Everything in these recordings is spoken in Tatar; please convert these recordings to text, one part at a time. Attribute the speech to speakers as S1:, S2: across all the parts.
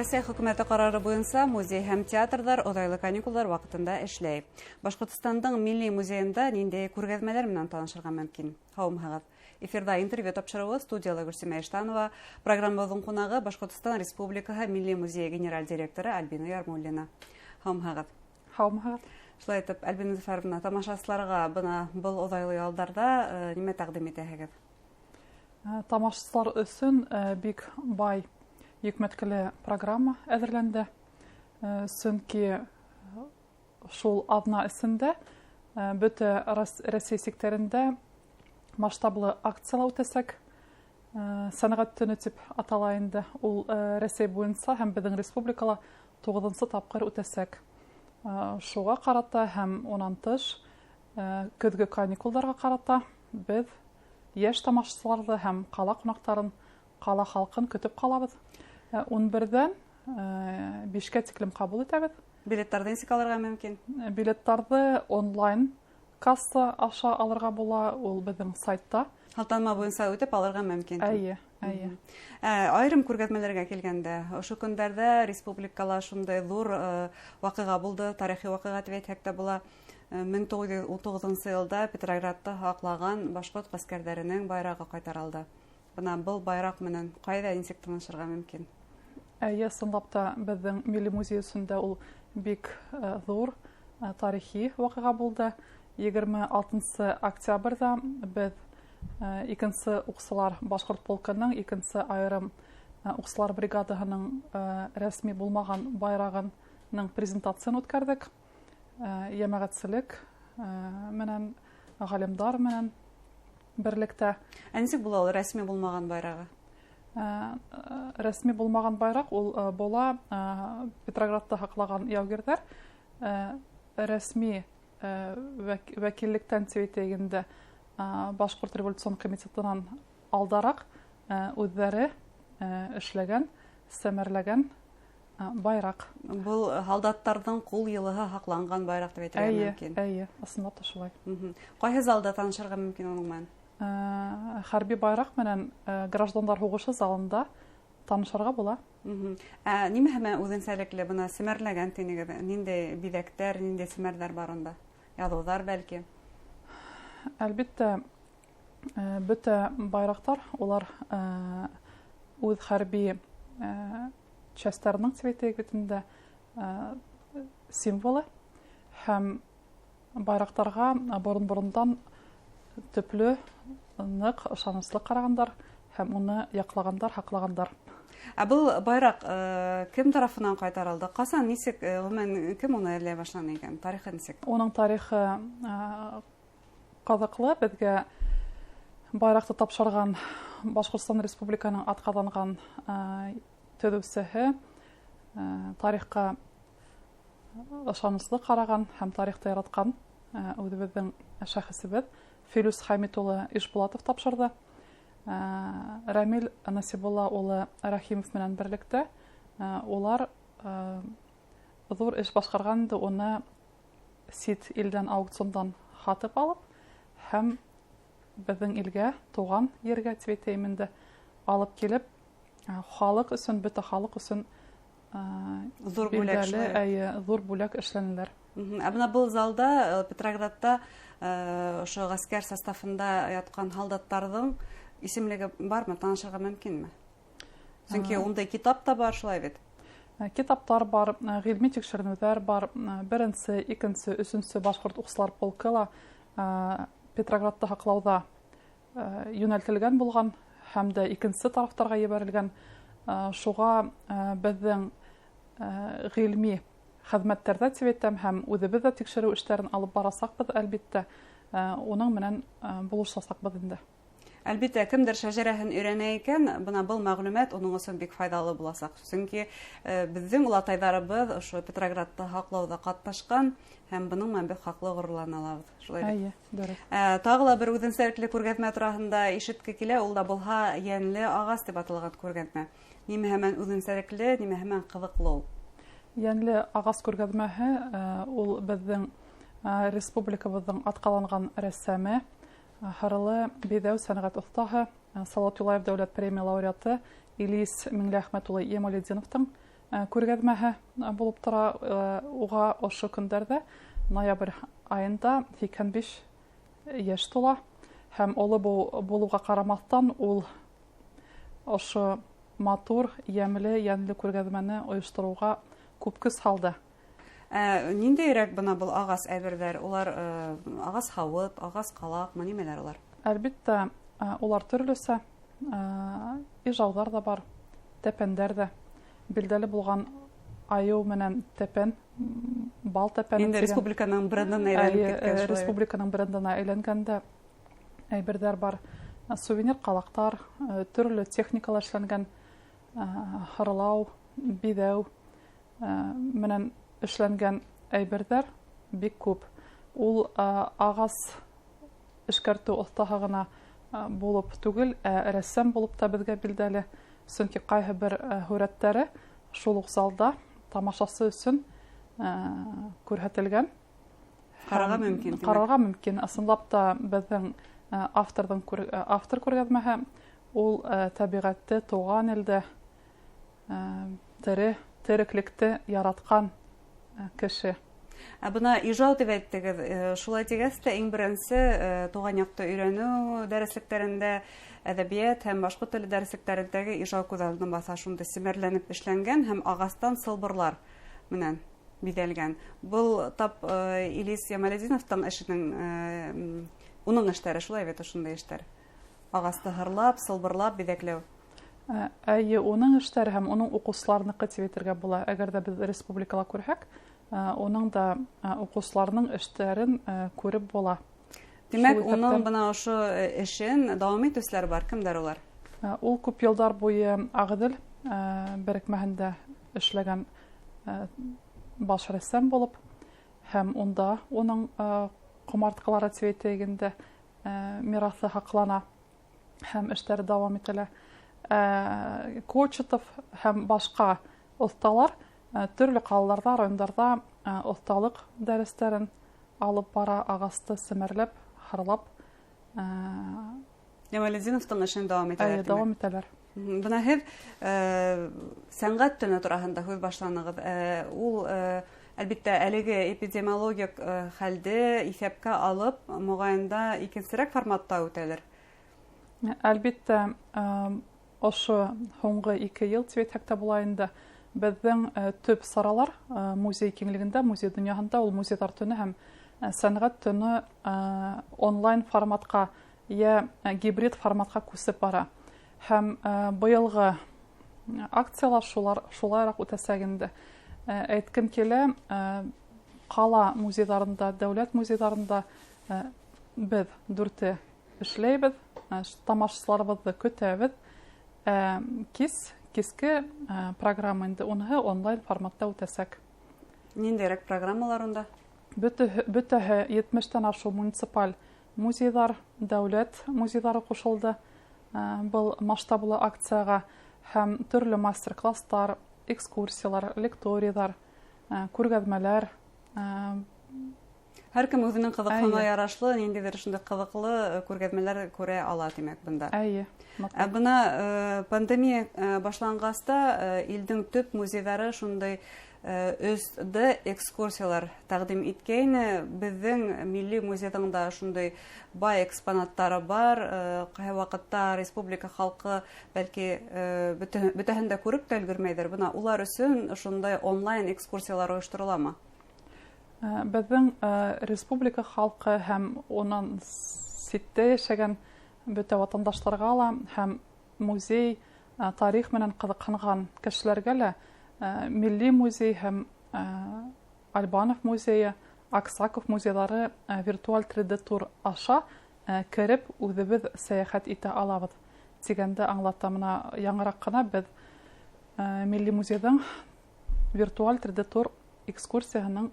S1: Россия хөкүмәте карары буенча музей һәм театрдар удайлы каникуллар вакытында эшләй. Башкортостандың Милли музейында ниндәй күргәзмәләр белән танышырга мөмкин? Һаумыгыз. Эфирда интервью тапшыруы студиялы Гөлсемә Иштанова, программабызның кунагы Башкортстан Республикаһы Милли музее генераль директоры Альбина Ярмуллина. Һаумыгыз.
S2: Һаумыгыз.
S1: Шулай итеп, Альбина Зөфәровна, тамашачыларга был удайлы ялдарда нимә тәкъдим итәһегез?
S2: Тамашачылар өчен бик бай йөкмәткеле программа әзерләнде. Чөнки шул адна исендә бөтә Россия секторында масштаблы акциялар үтәсәк. Сәнгать төне дип атала инде. Ул Россия буенча һәм безнең республикала 9-нчы тапкыр үтәсәк. Шуга карата һәм онан тыш көзге каникулларга карата без яшь тамашачыларны һәм кала кунактарын, кала халкын көтеп калабыз. 11-дән 5-кә тиклем кабул итәбез.
S1: Билетларны ничек алырга мөмкин?
S2: Билетларны онлайн касса аша алырга була, ул безнең сайтта.
S1: Халтанма буенча үтеп алырга мөмкин.
S2: Әйе.
S1: Айрым күргәзмәләргә килгәндә, ошо көндәрдә республикала шундай зур вакыйга булды, тарихи вакыйга дип әйтсәк тә була. 1919 елда Петроградта хаклаган башкорт гаскәрләренең байрагы кайтарылды. Бына был байрак менән кайда ничек танышырга мөмкин?
S2: Әйе, чынлап та безнең Милли музейсында ул бик зур тарихи вакыйга булды. 26 октябрьдә без икенче уксылар башкорт полкының икенче айрым уксылар бригадаһының рәсми булмаган байрагының презентациясын үткәрдек. Ямагатсылык менән галимдар менән берлектә.
S1: Ничек була ул рәсми булмаган байрагы?
S2: Рәсми булмаган байрак ул була Петроградта хаклаган яугирләр рәсми вәкиллектән сөйтегендә Башкорт революцион комитетынан алдарак үзләре эшләгән, сәмерләгән байрак.
S1: Бу солдаттарның кул йылыһы хакланган байрак дип әйтергә мөмкин.
S2: Әйе, ысынлап та шулай.
S1: Кайсы залда танышырга мөмкин аның белән?
S2: Хәрби байрак менән гражданнар хугышы залында танышырга була.
S1: Нимә һәм үзенчәлекле бына сәмерләгән тинегез? Ниндәй бизәктәр, ниндәй сәмерләр бар анда? Язулар бәлки.
S2: Әлбәттә, бөтә байрактар, улар үз хәрби частьләрнең цветегендә символы һәм байрактарга борын-борындан төпле, нык, ышанычлы карагандар һәм уны яклагандар, хаклагандар.
S1: Бу байрак кем тарафыннан кайтарылды? Касан, ничек, гомумән кем уны эзләй башлаган икән? Тарихы ничек?
S2: Уның тарихы кызыклы. Безгә байракты тапшырган Башкортстан Республиканың атказанган төзүчесе тарихка ышанычлы караган һәм тарихты яраткан үзебезнең шәхесебез Фирус Хамит улы Ишбулатов тапшырды. Рамил Насибулла улы Рахимов менән берлектә улар зур эш башкарган иде, уны сит илдән аукциондан хатып алып һәм безнең илгә, туган ергә цветейменде алып килеп, халык өчен, бөтә халык өчен
S1: зур
S2: бүләк эшләнәләр.
S1: Бына бу залда Петроградта ошо гаскәр составында яткан солдаттарның исемлеге бармы, танышырга мөмкинме? Чөнки ундай китап та бар, шулай бит.
S2: Китаптар бар, гыйльми тикшеренүләр бар. Беренче, икенче, өченче башкорт уксылар полкыла Петроградта хаклауда юнәлтелгән булган һәм дә икенче тарафтарга ебәрелгән. Шуга безнең гыйльми хезмәттәрдә тиветтем һәм үзебез дә тикшерү эшләрен алып барасакбыз, әлбәттә, уның менән булышасакбыз инде.
S1: Әлбәттә, кемдер шәҗәрәһен өйрәнә икән, бына бу мәгълүмат уның өчен бик файдалы буласак. Чөнки безнең улатайларыбыз ошо Петроградта хаклауда катнашкан һәм буның менән бик хаклы горурланалар. Шулай.
S2: Әйе, дөрес.
S1: Тагыла бер үзенчәлекле күргәзмә турында ишеткә килә, ул да булһа Янле агас дип аталган күргәзмә. Нимә һәм үзенчәлекле, нимә һәм кызыклы.
S2: Янле агас күргәзмәһе ул безнең республикабызның атказанган рәссаме Һарылы Бедәү сәнгать остаһы, Салат Юлаев дәүләт премия лауреаты Илис Миңләхмәт улы Емалетдиновтың күргәҙмәһе булып тора. Уға ошо көндәрҙә ноябрь айында 85 йәш тула. Һәм оло булуға ҡарамаҫтан ул ошо матур, йәмле, йәнле күргәҙмәне ойоштороуға күп көс һалды.
S1: Ниндәйерәк бына был ағас әйберҙәр? Улар ағас һауыт, ағас ҡалаҡмы, нимәләр улар?
S2: Әлбиттә, улар төрлөсә. Ижауҙар да бар, тәпәндәр ҙә. Билдәле булған айыу менән тәпән, бал тәпәне.
S1: Инде республиканың брендына әйләнеп киткән.
S2: Республиканың брендына әйләнгәндә әйберҙәр бар. Сувенир ҡалаҡтар, төрлө техникалар эшләнгән, һырлау, биҙәү менән эшләнгән әйберҙәр бик күп. Ул ағас эшкәртеү оҫтаһы ғына булып түгел, рәссам булып та беҙгә билдәле. Сөнки ҡайһы бер һүрәттәре шул уҡ залда тамашасы өсөн күрһәтелгән. Ҡарарға мөмкин. Ысынлап та беҙҙең автор күргәҙмәһе ул тәбиғәтте, тыуған илде, тереклекте яратҡан кеше.
S1: Бына ижау тип әйттегеҙ. Шулай тигәс тә иң беренсе туған яҡты өйрәнеү дәреслектәрендә, әҙәбиәт һәм башҡа теле дәреслектәрендәге ижау күҙ алдына баҫа, шунда семәрләнеп эшләнгән һәм ағастан сылбырлар менән биҙәлгән. Был тап Илис Ямалетдиновтың эшенең, уның эштәре, шулай бит ошондай эштәр. Ағасты һырлап, сылбырлап, биҙәкләү.
S2: Әйе, уның эштәре һәм уның уҡыусыларыныҡы тип әйтергә була. Әгәр дә беҙ республикала күрһәк, уның да уҡыусыларының эштәрен күреп була.
S1: Димәк, уның бына ошо эшен дауам итеүселәр бар. Кемдәр улар?
S2: Ул күп йылдар буйы Ағыҙел берекмәһендә эшләгән баш рәссам булып, һәм унда уның ҡомартҡылары тип әйтәйегендә мираҫы һаҡлана һәм эштәре дауам ителә. Кочетов һәм башҡа оҫталар төрлө ҡалаларҙа, райондарҙа оҫталыҡ дәрестәрен алып бара, ағасты семәрләп, һырлап.
S1: Ямалетдиновтың эшен дауам итәләр.
S2: Дауам итәләр.
S1: Бына һеҙ сәнғәт төнө тураһында һүҙ башланығыҙ. Ул, әлбиттә, әлеге эпидемиологик хәлде иҫәпкә алып, моғайында икенсерәк форматта үтәлер.
S2: Әлбиттә, ошо һуңғы 2 йыл тип әйтһәк тә була инде. Беҙҙең төп саралар музей киңлегендә, музей донъяһында, ул музейҙар төнө һәм сәнғәт төнө онлайн форматҡа, йә гибрид форматҡа күсеп бара. Һәм быйылғы акциялар шулайыраҡ үтәсәк инде. Әйткем килә, ҡала музейҙарында, дәүләт музейҙарында беҙ 4 эшләйбеҙ, тамашасыларыбыҙҙы көтәбеҙ. Киске программа инде, уныһы онлайн форматта үтәсәк.
S1: Ниндәйерәк программалар унда?
S2: Бөтәһе 70-тән ашу муниципаль музейҙар, дәүләт музейҙары ҡушылды был масштаблы акцияға, һәм төрлө мастер-класстар, экскурсиялар, лекториялар, күргәҙмәләр.
S1: Һәр кем үҙенең ҡыҙыҡлығына ярашлы, ниндәйҙер шундай ҡыҙыҡлы күргәҙмәләр күрә ала, тимәк, бында.
S2: Әйе.
S1: Бына пандемия башланғаста илдең төп музейҙары шундай 3D экскурсиялар тәҡдим иткәйне. Беҙҙең милли музейҙың да шундай бай экспонаттары бар. Ҡайһы ваҡытта республика халҡы бәлки бөтәһен дә күреп тә өлгөрмәйҙер. Бына улар өсөн шундай онлайн экскурсиялар ойоштороламы?
S2: Беҙҙең республика халҡы һәм унан ситтә йәшәгән бөтә ватандаштарға ла һәм музей, тарих менән ҡыҙыҡһынған кешеләргә лә Милли музей һәм Альбанов музейы, Аксаков музейҙары виртуаль 3D тур аша кереп үҙебеҙ сәйәхәт итә алабыҙ. Тигәндә аңлата, мына яңыраҡ ҡына беҙ Милли музейҙың виртуаль 3D тур экскурсияһының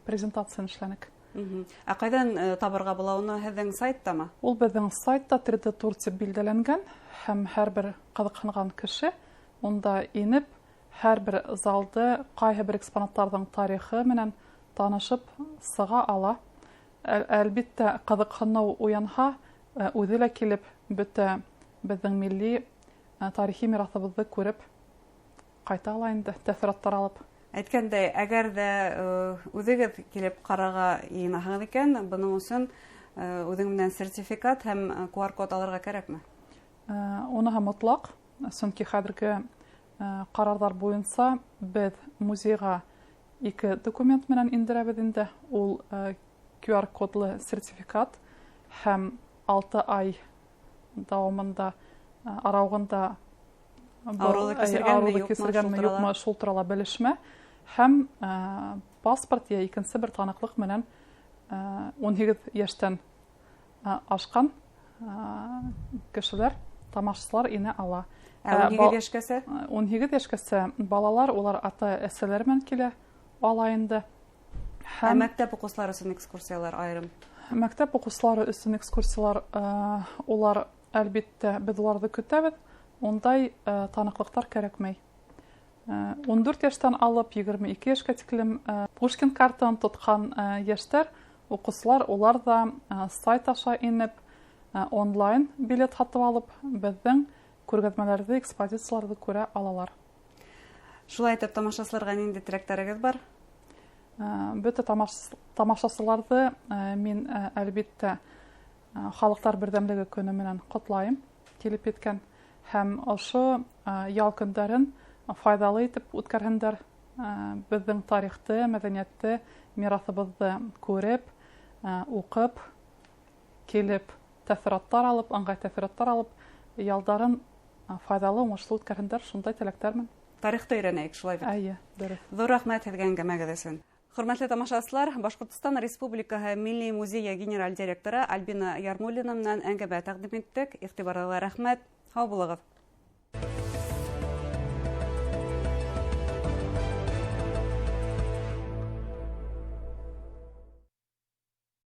S2: презентацияны эшләнек.
S1: Ҡайҙан табырға була уны? Һеҙҙең сайттамы?
S2: Ул беҙҙең сайтта 3D тур тип билдәләнгән һәм һәр бер ҡыҙыҡһынған кеше унда инеп, һәр бер залды, ҡайһы бер экспонаттарҙың тарихы менән танышып сыға ала. Әлбиттә, ҡыҙыҡһыныу уянһа, үҙе лә килеп, бөтә беҙҙең милли тарихи мираҫыбыҙҙы күреп кайта ала инде тәэсираттар алып.
S1: Әйткәндәй, әгәр дә үзегез килеп карарга йыенаһыз икән, буның өчен үзең белән сертификат һәм QR-код алырга кирәкме?
S2: Уныһы мотлак, чөнки хәзерге карарлар буенча без музейга 2 документ менән индерәбез инде. Ул QR-кодлы сертификат һәм 6 ай дәвамында аралыгында
S1: Авырулы
S2: кисергәнме юкмы шул турында белешмә һәм паспорт я икенче бер таныклык менән 18 яшьтән ашкан кешеләр, тамашачылар инә ала.
S1: 18 яшькәсе?
S2: 18 яшькәсе балалар, улар ата-әсәләр белән килә ала инде.
S1: Һәм мәктәп укучылары өчен экскурсиялар айрым.
S2: Мәктәп укучылары өчен экскурсиялар улар әлбәттә без уларны көтәбез. Ондай таныклыктар кирәкмәй. 14 яшьтән алып 22 яшькә тиклем Пушкин картаны тоткан яшьтәр, укучылар, улар да сайт аша инеп онлайн билет сатып алып, безнең күргәзмәләрдә экспозицияләрне күрә алалар.
S1: Шулай итеп, тамашачыларга нинди теләкләрегез бар?
S2: Бөтә тамашачыларны мин әлбәттә халыклар бердәмлеге көне менән котлайм, килеп еткән һәм ошо ял көндәрен файдалы итеп үткәрһендер. Безнең тарихты, мәдәниятте, мирасыбызны күреп, укып, килеп тәэсираттар алып, аңгай тәэсираттар алып, ялдарын файдалы, уңышлы үткәрһендер. Шундай теләктәрмен.
S1: Тарихты өйрәнәйек, шулай бит.
S2: Әйе, дөрес.
S1: Зур рәхмәт сезгә әңгәмәгез өчен. Хөрмәтле тамашачылар, Башкортстан Республикаһы Милли музее генераль директоры Альбина Ярмуллина менән әңгәмә тәкъдим иттек. Игътибарыгызга рәхмәт. Һау булыгыз.